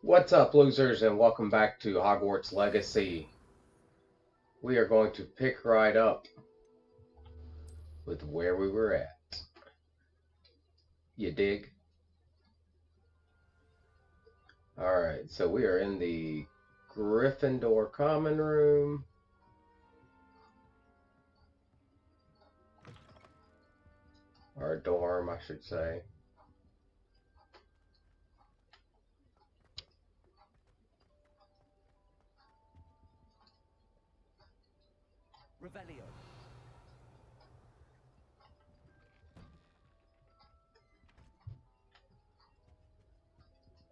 What's up, losers, and welcome back to Hogwarts Legacy. We are going to pick right up with where we were at. You dig? Alright, so we are in the Gryffindor common room. Or dorm, I should say. Revelio.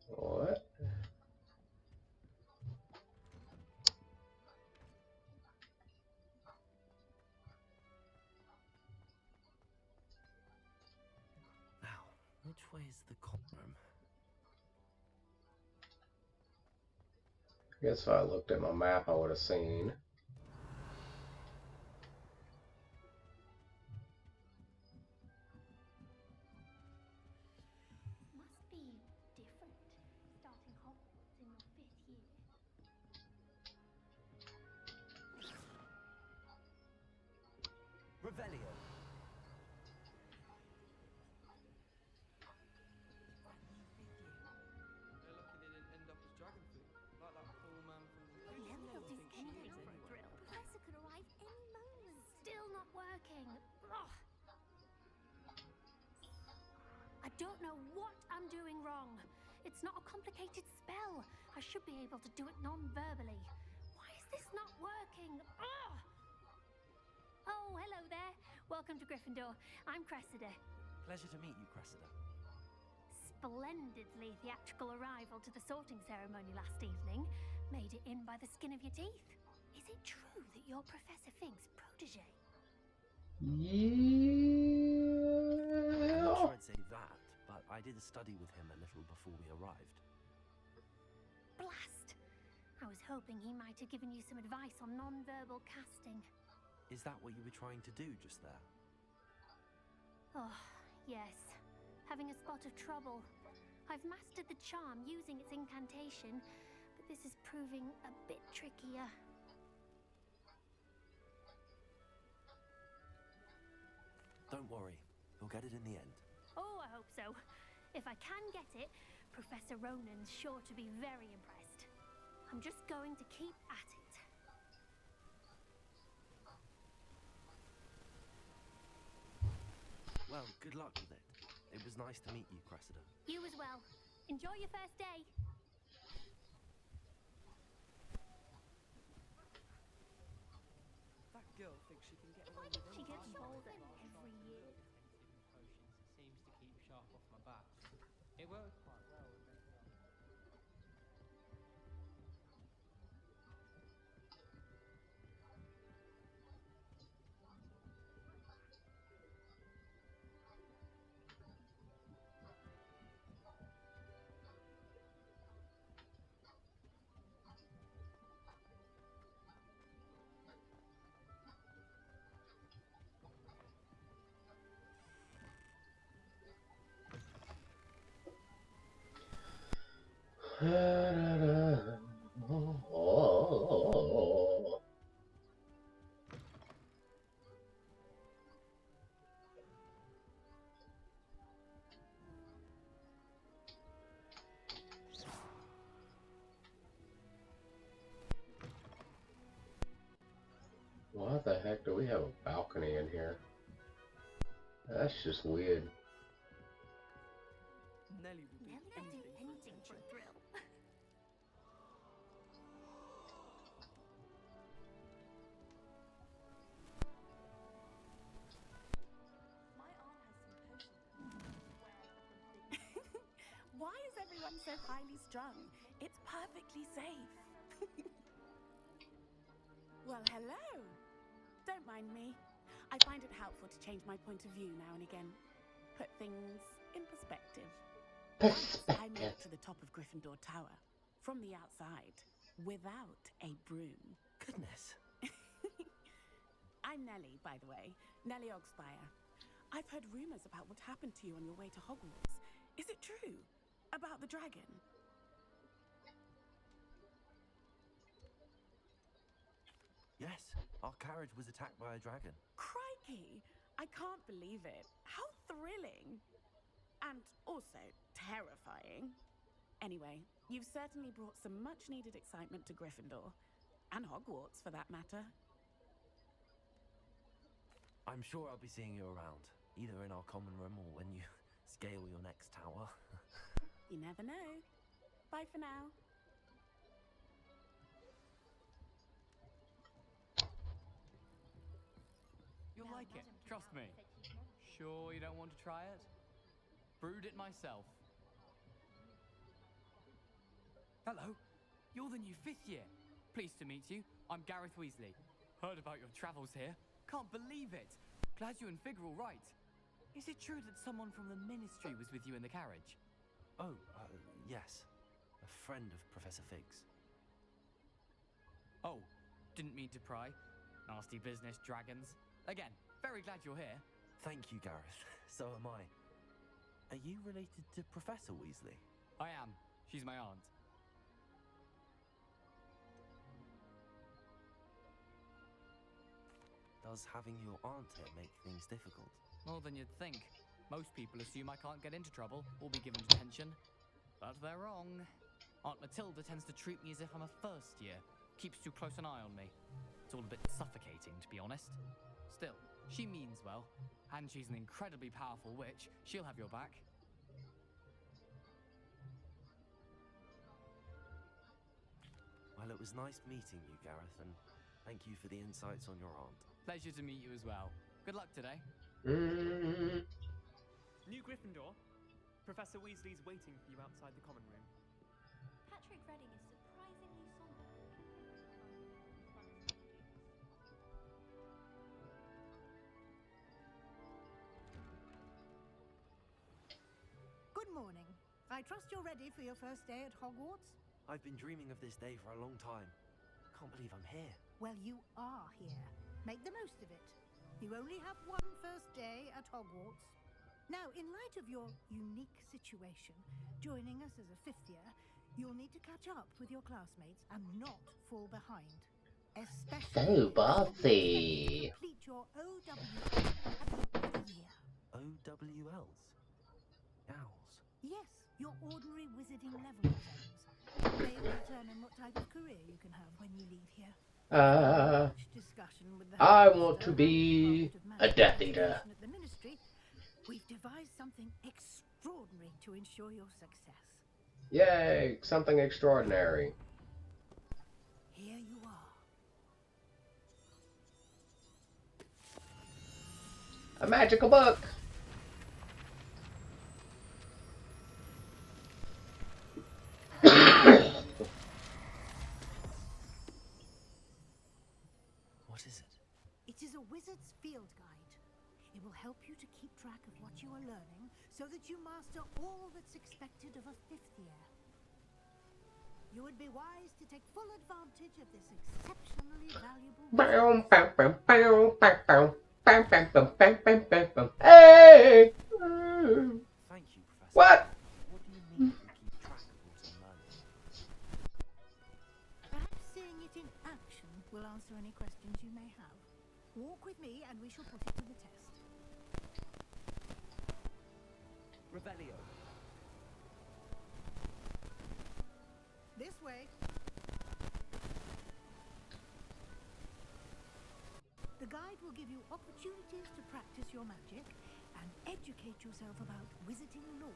What? Now, which way is the common room? I guess if I looked at my map, I would have seen. Must be different, starting Hogwarts in your 5th year. Revelio. They're lucky they didn't end up as dragon food, like that poor man from the Never will do anything for a thrill. Professor could arrive any moment. Still not working. Ugh. I don't know what I'm doing wrong. It's not a complicated spell. I should be able to do it non-verbally. Why is this not working? Ugh. Oh, hello there. Welcome to Gryffindor. I'm Cressida. Pleasure to meet you, Cressida. Splendidly theatrical arrival to the sorting ceremony last evening. Made it in by the skin of your teeth. Is it true that you're Professor Fig's protege? I'm Yeah. not sure I'd say that, but I did study with him a little before we arrived. Blast! I was hoping he might have given you some advice on non-verbal casting. Is that what you were trying to do just there? Oh, yes. Having a spot of trouble. I've mastered the charm using its incantation, but this is proving a bit trickier. Don't worry, you'll get it in the end. Oh, I hope so. If I can get it, Professor Ronan's sure to be very impressed. I'm just going to keep at it. Well, good luck with it. It was nice to meet you, Cressida. You as well. Enjoy your first day. That girl thinks she can get away with She gets anything. older every year. Potions seems to keep sharp off my back. It works quite well. Why the heck do we have a balcony in here? That's just weird. Nelly will do Nelly will do anything anything for for a attention. thrill. My aunt has some potions. Why is everyone so highly strung? It's perfectly safe. Well, hello. Don't mind me. I find it helpful to change my point of view now and again. Put things in perspective. Once I made it to the top of Gryffindor Tower, from the outside, without a broom. Goodness. I'm Nellie, by the way. Nellie Ogspire. I've heard rumors about what happened to you on your way to Hogwarts. Is it true? About the dragon? Our carriage was attacked by a dragon. Crikey! I can't believe it. How thrilling! And also terrifying. Anyway, you've certainly brought some much-needed excitement to Gryffindor. And Hogwarts, for that matter. I'm sure I'll be seeing you around, either in our common room or when you scale your next tower. You never know. Bye for now. You'll like it, trust me. Sure you don't want to try it? Brewed it myself. Hello, you're the new 5th year. Pleased to meet you. I'm Gareth Weasley. Heard about your travels here. Can't believe it. Glad you and Fig are all right. Is it true that someone from the Ministry was with you in the carriage? Oh, yes. A friend of Professor Fig's. Oh, didn't mean to pry. Nasty business, dragons. Again, very glad you're here. Thank you, Gareth. So am I. Are you related to Professor Weasley? I am. She's my aunt. Does having your aunt here make things difficult? More than you'd think. Most people assume I can't get into trouble or be given detention. But they're wrong. Aunt Matilda tends to treat me as if I'm a first year. Keeps too close an eye on me. It's all a bit suffocating, to be honest. Still, she means well. And she's an incredibly powerful witch. She'll have your back. Well, it was nice meeting you, Gareth, and thank you for the insights on your aunt. Pleasure to meet you as well. Good luck today. New Gryffindor. Professor Weasley's waiting for you outside the common room. Patrick Redding is surprisingly somber. Good morning. I trust you're ready for your first day at Hogwarts? I've been dreaming of this day for a long time. Can't believe I'm here. Well, you are here. Make the most of it. You only have one first day at Hogwarts. Now, in light of your unique situation, joining us as a 5th year, you'll need to catch up with your classmates and not fall behind. Especially So bossy. complete your OWL at the end of the year. OWLs? Owls? Yes, your ordinary wizarding level exams. They will determine what type of career you can have when you leave here. Much discussion with the I headmaster want to and be the a Department of Death Eater. Education at the Ministry. We've devised something extraordinary to ensure your success. Yay, something extraordinary. Here you are. A magical book. What is it? It is a wizard's field guide. It will help you to keep track of what you are learning so that you master all that's expected of a 5th year. You would be wise to take full advantage of this exceptionally valuable Hey! Thank you, Professor. What? What do you mean we keep track of what I'm learning? Perhaps seeing it in action will answer any questions you may have. Walk with me and we shall put it to the test. Revelio. This way. The guide will give you opportunities to practice your magic and educate yourself about wizarding lore.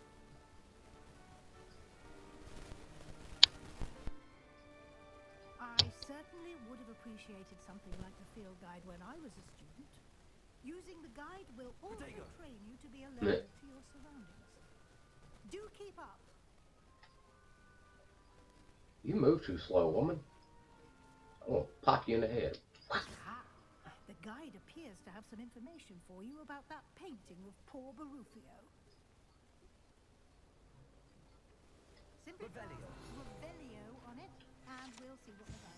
I certainly would have appreciated something like the field guide when I was a student. Using the guide will also train you to be alert to your surroundings. Do keep up. You move too slow, woman. I'm gonna pop you in the head. Aha! The guide appears to have some information for you about that painting of poor Barufio. Simply Revelio on it, and we'll see what the guide says.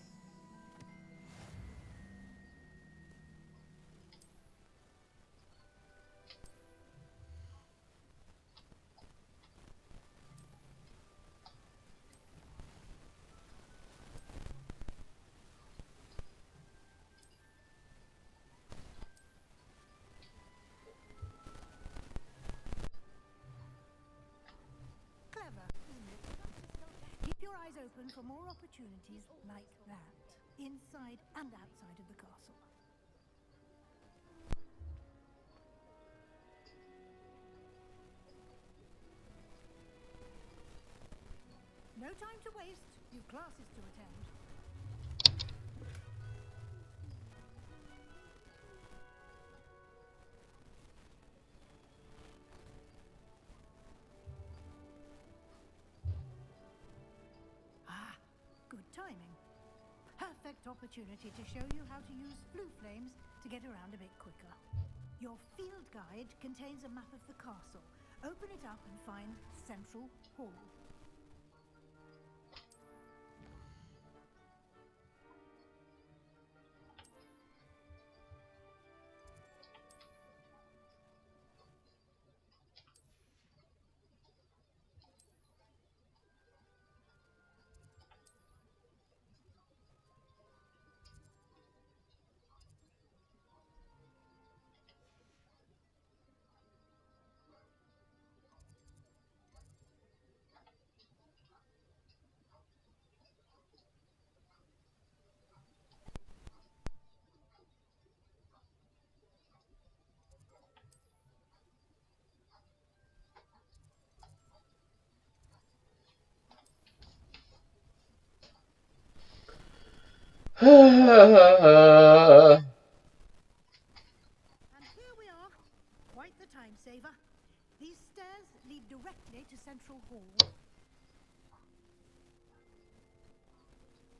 open for more opportunities like that, inside and outside of the castle. No time to waste. You've classes to attend. Ah, good timing. Perfect opportunity to show you how to use blue flames to get around a bit quicker. Your field guide contains a map of the castle. Open it up and find Central Hall. And here we are. Quite the time saver. These stairs lead directly to Central Hall.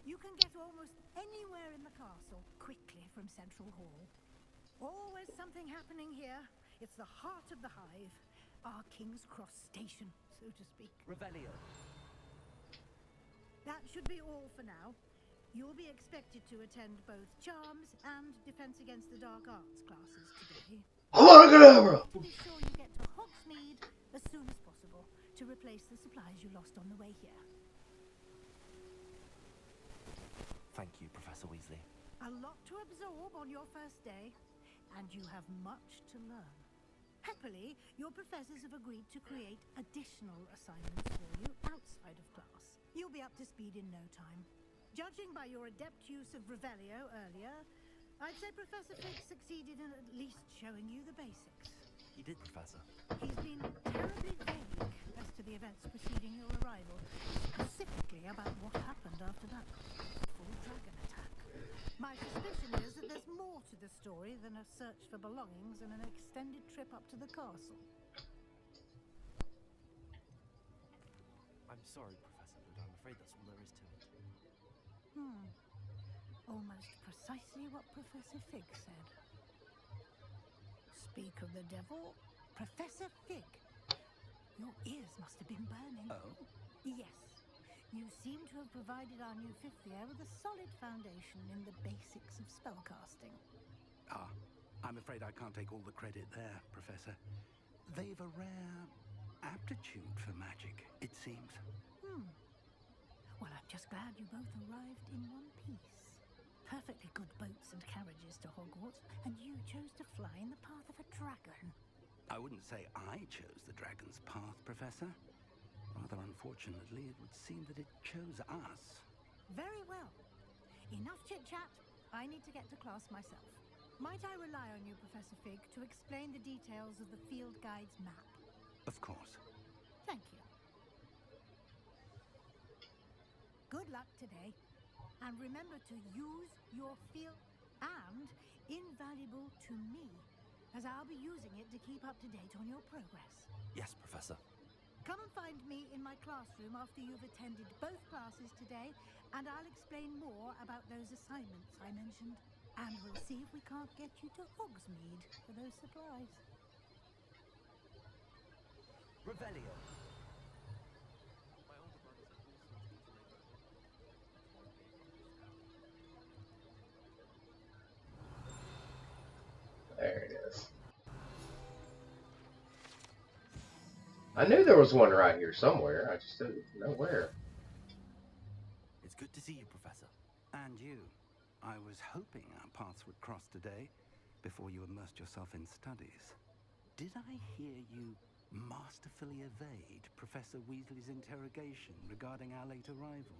You can get almost anywhere in the castle quickly from Central Hall. Always something happening here. It's the heart of the hive. Our King's Cross station, so to speak. Revelio. That should be all for now. You'll be expected to attend both Charms and Defense Against the Dark Arts classes today. Abracadabra! Be sure you get to Hogsmeade as soon as possible to replace the supplies you lost on the way here. Thank you, Professor Weasley. A lot to absorb on your first day, and you have much to learn. Happily, your professors have agreed to create additional assignments for you outside of class. You'll be up to speed in no time. Judging by your adept use of Revelio earlier, I'd say Professor Fig succeeded in at least showing you the basics. You did, Professor. He's been terribly vague as to the events preceding your arrival, specifically about what happened after that full dragon attack. My suspicion is that there's more to the story than a search for belongings and an extended trip up to the castle. I'm sorry, Professor, but I'm afraid that's all there is to it. Almost precisely what Professor Fig said. Speak of the devil, Professor Fig. Your ears must have been burning. Oh? Yes. You seem to have provided our new fifth year with a solid foundation in the basics of spellcasting. I'm afraid I can't take all the credit there, Professor. They've a rare aptitude for magic, it seems. Well, I'm just glad you both arrived in one piece. Perfectly good boats and carriages to Hogwarts, and you chose to fly in the path of a dragon. I wouldn't say I chose the dragon's path, Professor. Rather unfortunately, it would seem that it chose us. Very well. Enough chit-chat. I need to get to class myself. Might I rely on you, Professor Fig, to explain the details of the field guide's map? Of course. Thank you. Good luck today. And remember to use your field and invaluable to me, as I'll be using it to keep up to date on your progress. Yes, Professor. Come and find me in my classroom after you've attended both classes today, and I'll explain more about those assignments I mentioned. And we'll see if we can't get you to Hogsmeade for those supplies. Revelio. My older brothers are all sorts of There it is. I knew there was one right here somewhere. I just didn't know where. It's good to see you, Professor. And you. I was hoping our paths would cross today, before you immersed yourself in studies. Did I hear you masterfully evade Professor Weasley's interrogation regarding our late arrival?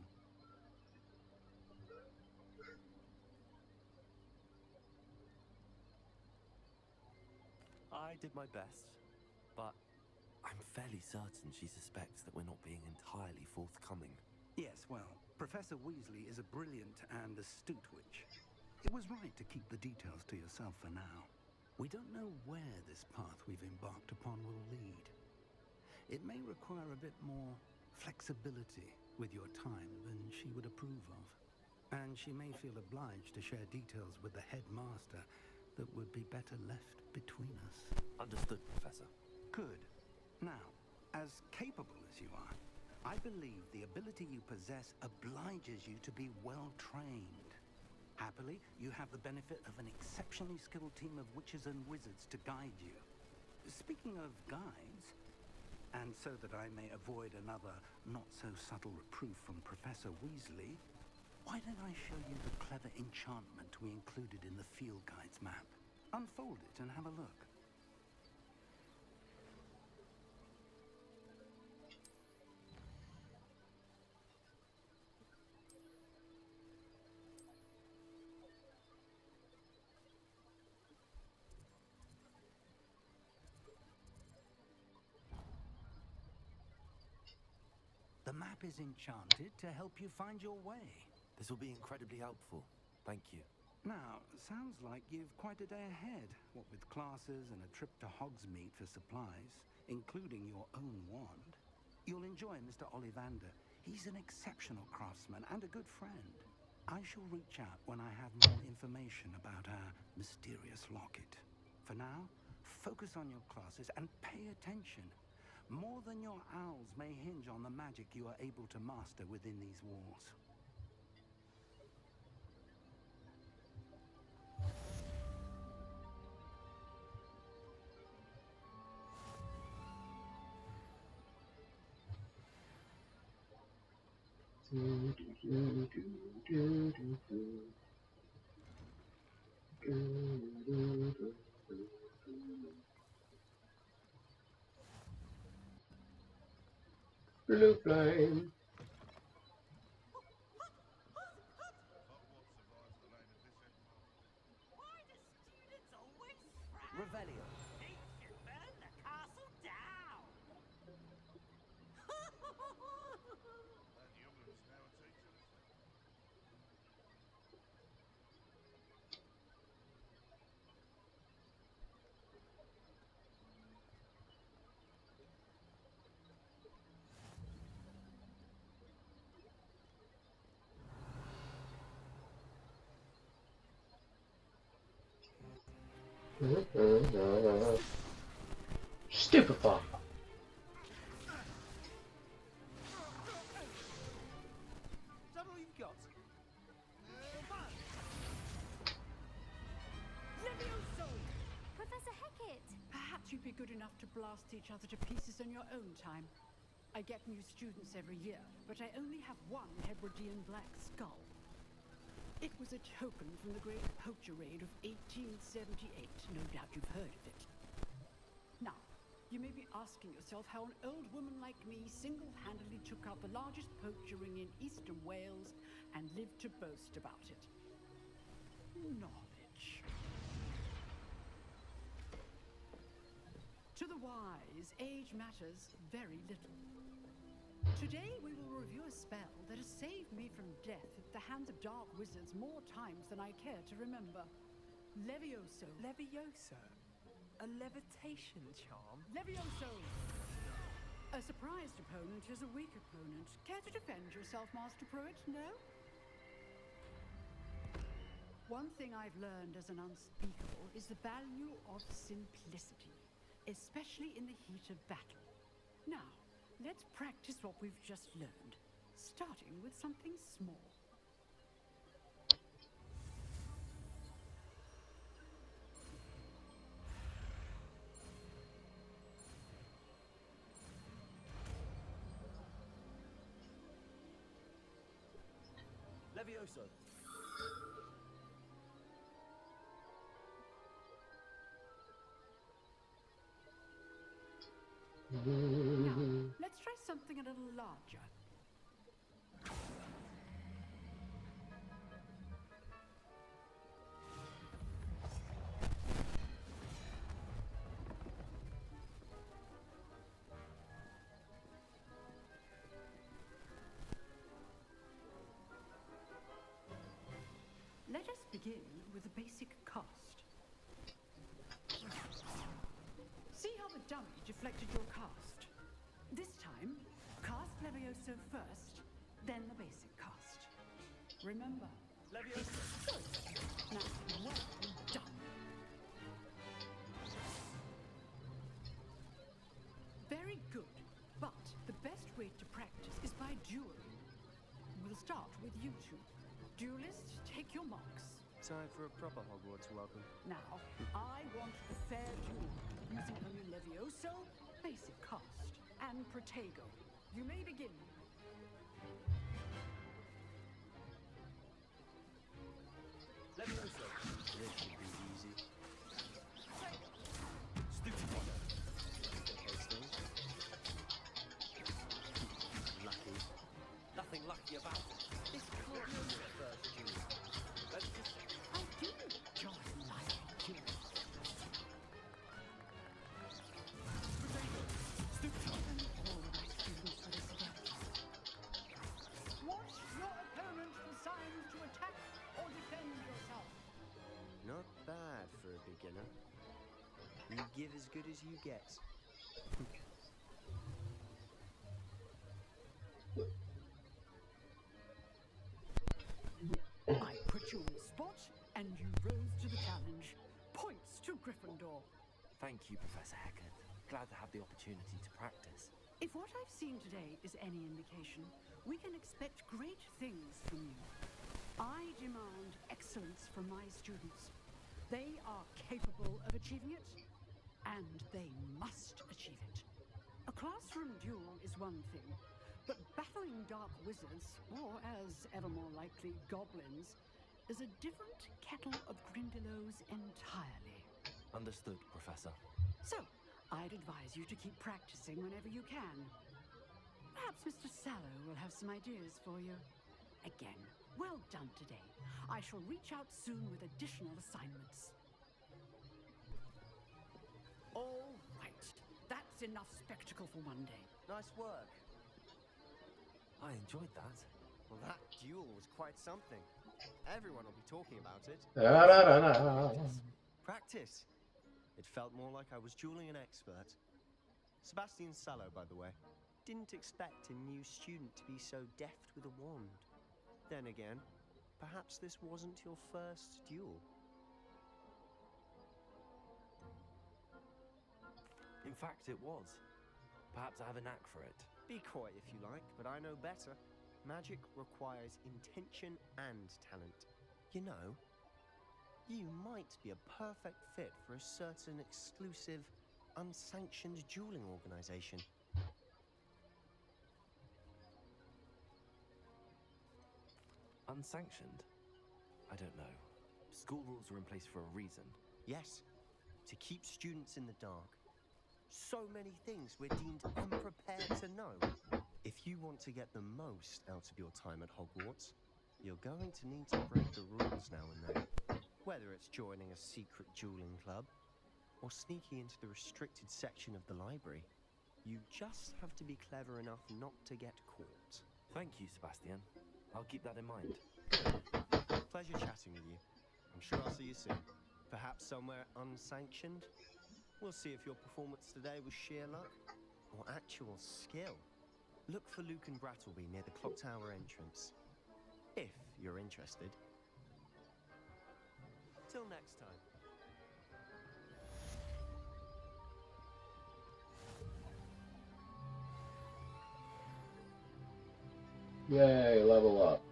I did my best, but I'm fairly certain she suspects that we're not being entirely forthcoming. Yes, well, Professor Weasley is a brilliant and astute witch. It was right to keep the details to yourself for now. We don't know where this path we've embarked upon will lead. It may require a bit more flexibility with your time than she would approve of. And she may feel obliged to share details with the headmaster that would be better left between us. Understood, Professor. Good. Now, as capable as you are, I believe the ability you possess obliges you to be well trained. Happily, you have the benefit of an exceptionally skilled team of witches and wizards to guide you. Speaking of guides, and so that I may avoid another not-so-subtle reproof from Professor Weasley, why don't I show you the clever enchantment we included in the field guide's map? Unfold it and have a look. The map is enchanted to help you find your way. This will be incredibly helpful. Thank you. Now, sounds like you've quite a day ahead, what with classes and a trip to Hogsmeade for supplies, including your own wand. You'll enjoy Mr. Ollivander. He's an exceptional craftsman and a good friend. I shall reach out when I have more information about our mysterious locket. For now, focus on your classes and pay attention. More than your owls may hinge on the magic you are able to master within these walls. Blue flame. Revelio. They should burn the castle down. Stupefy. Is that all you've got? Levioso! Professor Hecat! Perhaps you'd be good enough to blast each other to pieces in your own time. I get new students every year, but I only have one Hebridean black skull. It was a token from the Great Poacher Raid of 1878. No doubt you've heard of it. Now, you may be asking yourself how an old woman like me single-handedly took out the largest poacher ring in eastern Wales and lived to boast about it. Knowledge. To the wise, age matters very little. Today we will review a spell that has saved me from death at the hands of dark wizards more times than I care to remember. Levioso. Levioso? A levitation charm? Levioso! A surprised opponent is a weak opponent. Care to defend yourself, Master Pruitt? No? One thing I've learned as an unspeakable is the value of simplicity, especially in the heat of battle. Now, let's practice what we've just learned, starting with something small. Levioso. Now, let's try something a little larger. begin with the basic cast. See how the dummy deflected your cast? This time, cast Levioso first, then the basic cast. Remember, Levioso. Now, well done. Very good, but the best way to practice is by dueling. We'll start with you two. Duelists, take your marks. Time for a proper Hogwarts welcome. Now, I want a fair duel, using only Levioso, basic cast, and Protego. You may begin. Levioso. This should be easy. Stupid one. Lucky. Nothing lucky about it. This can't be your first duel. Let's just... I do just like duels. Stupid one. And all my students for this event. Watch your opponent for signs to attack or defend yourself. Not bad for a beginner. You give as good as you get. I put you on the spot, and you rose to the challenge. Points to Gryffindor. Thank you, Professor Heckert. Glad to have the opportunity to practice. If what I've seen today is any indication, we can expect great things from you. I demand excellence from my students. They are capable of achieving it, and they must achieve it. A classroom duel is one thing, but battling dark wizards, or as ever more likely, goblins, is a different kettle of Grindylows entirely. Understood, Professor. So, I'd advise you to keep practicing whenever you can. Perhaps Mr. Sallow will have some ideas for you. Again, well done today. I shall reach out soon with additional assignments. All right. That's enough spectacle for one day. Nice work. I enjoyed that. Well, that duel was quite something. Everyone will be talking about it. Practice. It felt more like I was dueling an expert. Sebastian Sallow, by the way. Didn't expect a new student to be so deft with a wand. Then again, perhaps this wasn't your first duel. In fact, it was. Perhaps I have a knack for it. Be coy if you like, but I know better. Magic requires intention and talent. You know, you might be a perfect fit for a certain exclusive, unsanctioned dueling organization. Unsanctioned? I don't know. School rules are in place for a reason. Yes, to keep students in the dark. So many things we're deemed unprepared to know. If you want to get the most out of your time at Hogwarts, you're going to need to break the rules now and then. Whether it's joining a secret dueling club, or sneaking into the restricted section of the library, you just have to be clever enough not to get caught. Thank you, Sebastian. I'll keep that in mind. Pleasure chatting with you. I'm sure I'll see you soon. Perhaps somewhere unsanctioned? We'll see if your performance today was sheer luck or actual skill. Look for Luke and Brattleby near the clock tower entrance, if you're interested. Till next time. Yay, level up.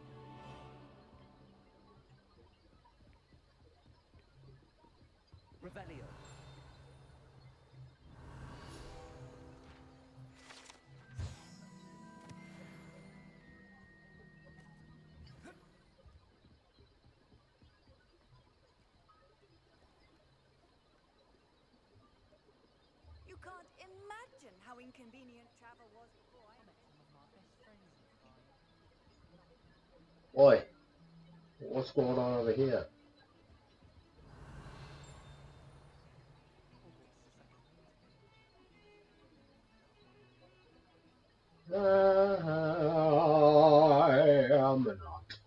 Revelio. You can't imagine how inconvenient travel was before I met Some of my best friends are fine. Oi, what's going on over here? I am not.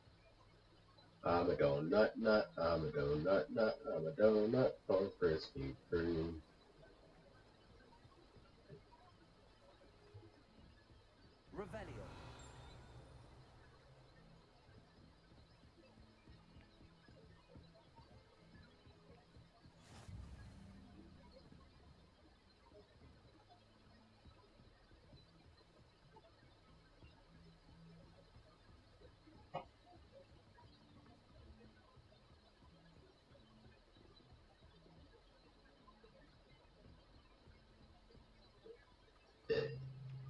I'm a donut nut, I'm a donut nut, I'm a donut for Krispy Kreme. Revelio.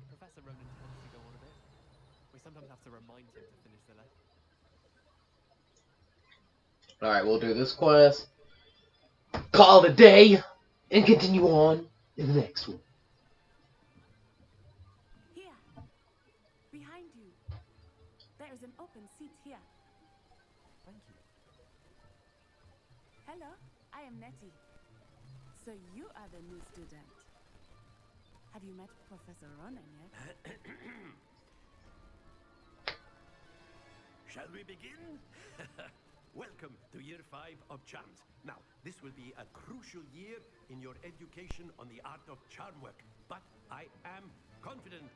Professor Ronan tends to go on a bit. We sometimes have to remind him to finish the lesson. Alright, we'll do this quest, call it a day, and continue on in the next one. Here, behind you. There is an open seat here. Thank you. Hello, I am Nettie. So you are the new student. Have you met Professor Ronan yet? Shall we begin? Welcome to year 5 of charms. Now, this will be a crucial year in your education on the art of charm work. But I am confident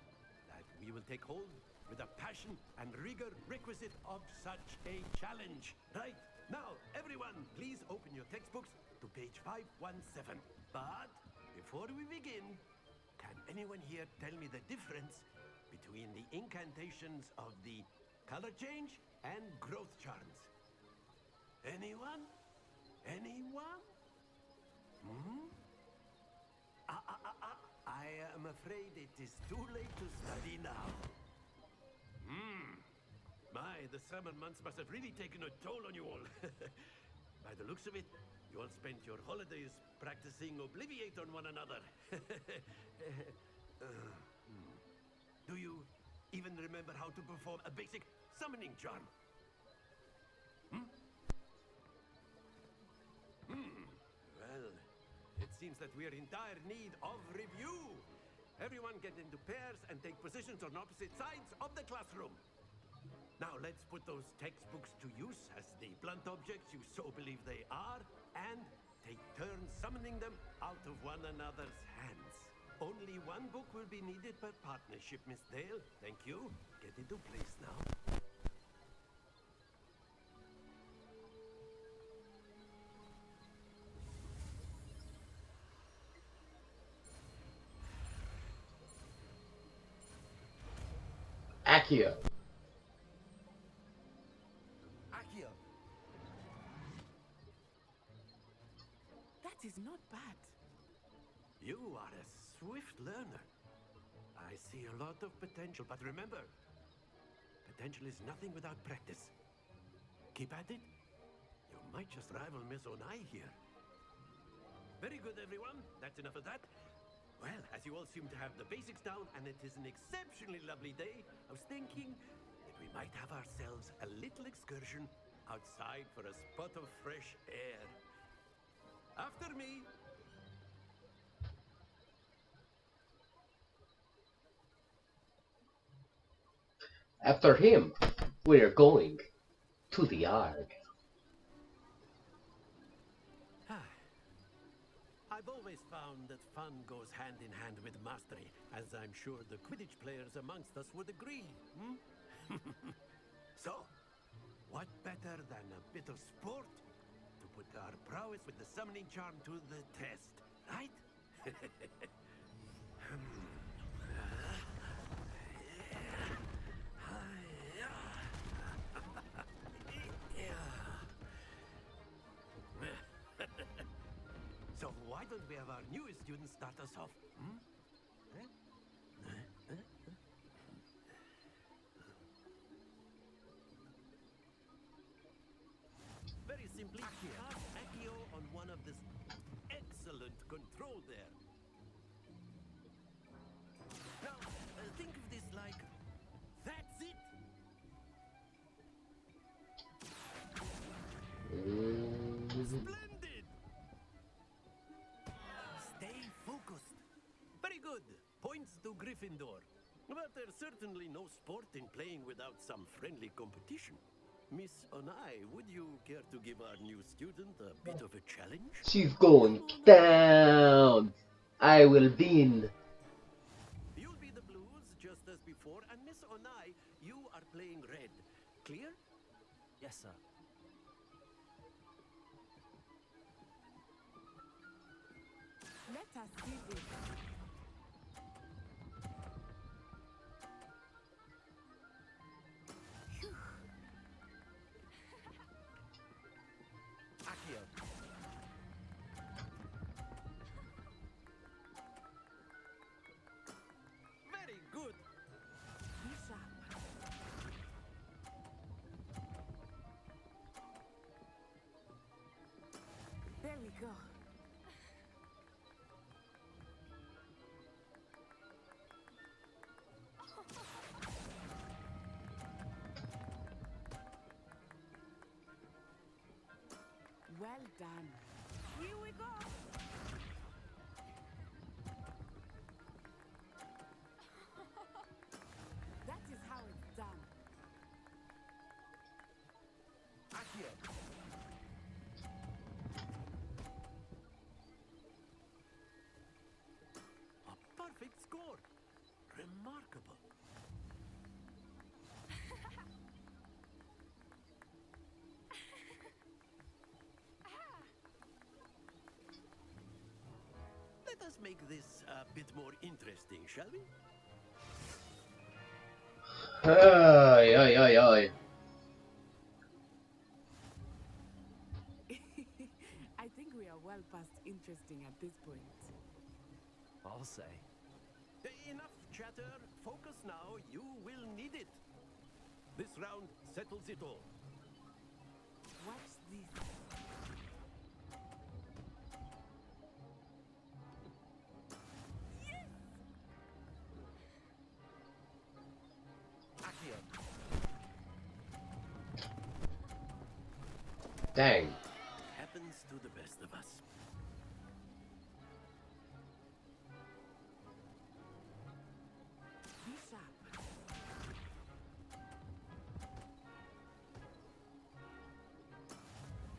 that we will take hold with the passion and rigor requisite of such a challenge. Right, now, everyone, please open your textbooks to page 517. But before we begin, can anyone here tell me the difference between the incantations of the color change and growth charms? Anyone? Anyone? Hmm? I am afraid it is too late to study now. My, the summer months must have really taken a toll on you all. By the looks of it, you all spent your holidays practicing Obliviate on one another. Do you even remember how to perform a basic summoning charm? Well, it seems that we are in dire need of review. Everyone get into pairs and take positions on opposite sides of the classroom. Now let's put those textbooks to use as the blunt objects you so believe they are, and take turns summoning them out of one another's hands. Only one book will be needed per partnership, Miss Dale. Thank you. Get into place now. Accio. Accio. That is not bad. You are a swift learner. I see a lot of potential, but remember, potential is nothing without practice. Keep at it. You might just rival Miss Onai here. Very good, everyone. That's enough of that. Well, as you all seem to have the basics down, and it is an exceptionally lovely day, I was thinking that we might have ourselves a little excursion outside for a spot of fresh air. After me. After him, we're going to the Ark. I've always found that fun goes hand in hand with mastery, as I'm sure the Quidditch players amongst us would agree. So, what better than a bit of sport to put our prowess with the summoning charm to the test, right? So why don't we have our newest student start us off? Very simply, cast Accio on one of this excellent control there. Now, think of this like, that's it! Splendid! Stay focused. Very good. Points to Gryffindor. But there's certainly no sport in playing without some friendly competition. Miss Onai, would you care to give our new student a bit of a challenge? She's going down. I will win. You'll be the blues just as before, and Miss Onai, you are playing red. Clear? Yes, sir. Let us see this. Accio. Very good. Be sharp. There we go. Well done. Here we go. That is how it's done. Accio. A perfect score. Remarkable. Let us make this a bit more interesting, shall we? Ay, ay, ay, ay. I think we are well past interesting at this point. I'll say. Enough chatter. Focus now. You will need it. This round settles it all. Watch this. Accio. Dang. Happens to the best of us. Be sharp.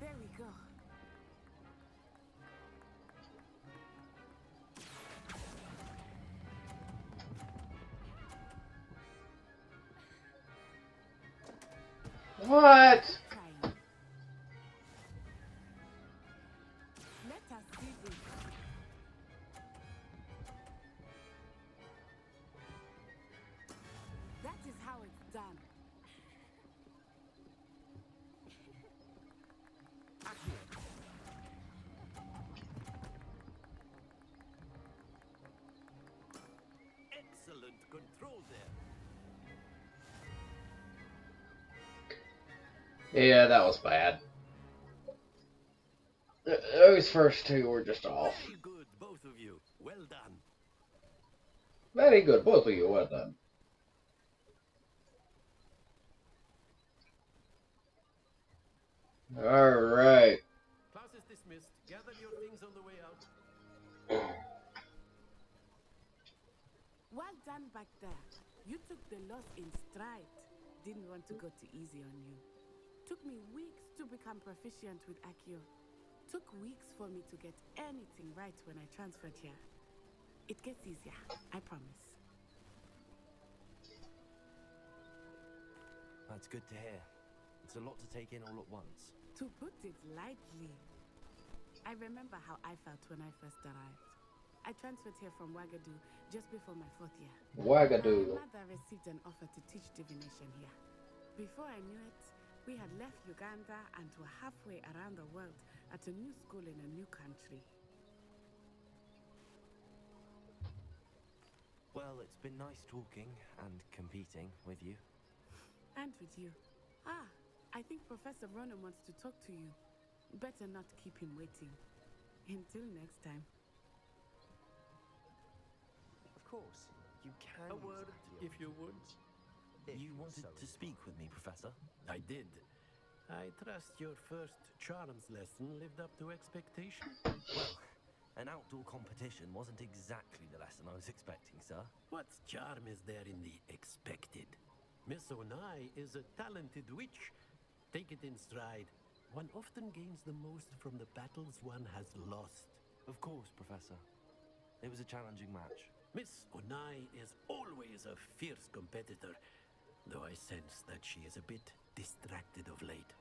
There we go. What? Trying. Let us see this. That is how it's done. Accio. Excellent control there. Yeah, that was bad. Those first two were just off. Very good, both of you. Well done. Very good, both of you. Well done. All right. Class is dismissed. Gather your things on the way out. Well done back there. You took the loss in stride. Didn't want to go too easy on you. Took me weeks to become proficient with Accio. Took weeks for me to get anything right when I transferred here. It gets easier, I promise. That's good to hear. It's a lot to take in all at once. To put it lightly, I remember how I felt when I first arrived. I transferred here from Wagadu just before my 4th year. Wagadu. My mother received an offer to teach divination here. Before I knew it, we had left Uganda and were halfway around the world at a new school in a new country. Well, it's been nice talking and competing with you. And with you. Ah, I think Professor Ronan wants to talk to you. Better not keep him waiting. Until next time. Of course, you can. A word, if you would. You wanted to speak with me, Professor? I did. I trust your first charms lesson lived up to expectation. Well, an outdoor competition wasn't exactly the lesson I was expecting, sir. What charm is there in the expected? Miss Onai is a talented witch, Take it in stride. One often gains the most from the battles one has lost. Of course, Professor. It was a challenging match. Miss Onai is always a fierce competitor, though I sense that she is a bit distracted of late.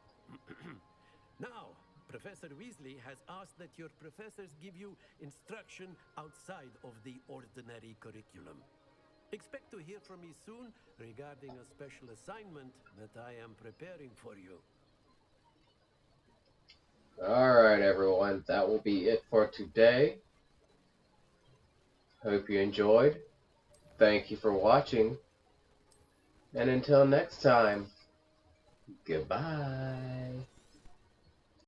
Now, Professor Weasley has asked that your professors give you instruction outside of the ordinary curriculum. Expect to hear from me soon regarding a special assignment that I am preparing for you. Alright, everyone. That will be it for today. Hope you enjoyed. Thank you for watching. And until next time, goodbye.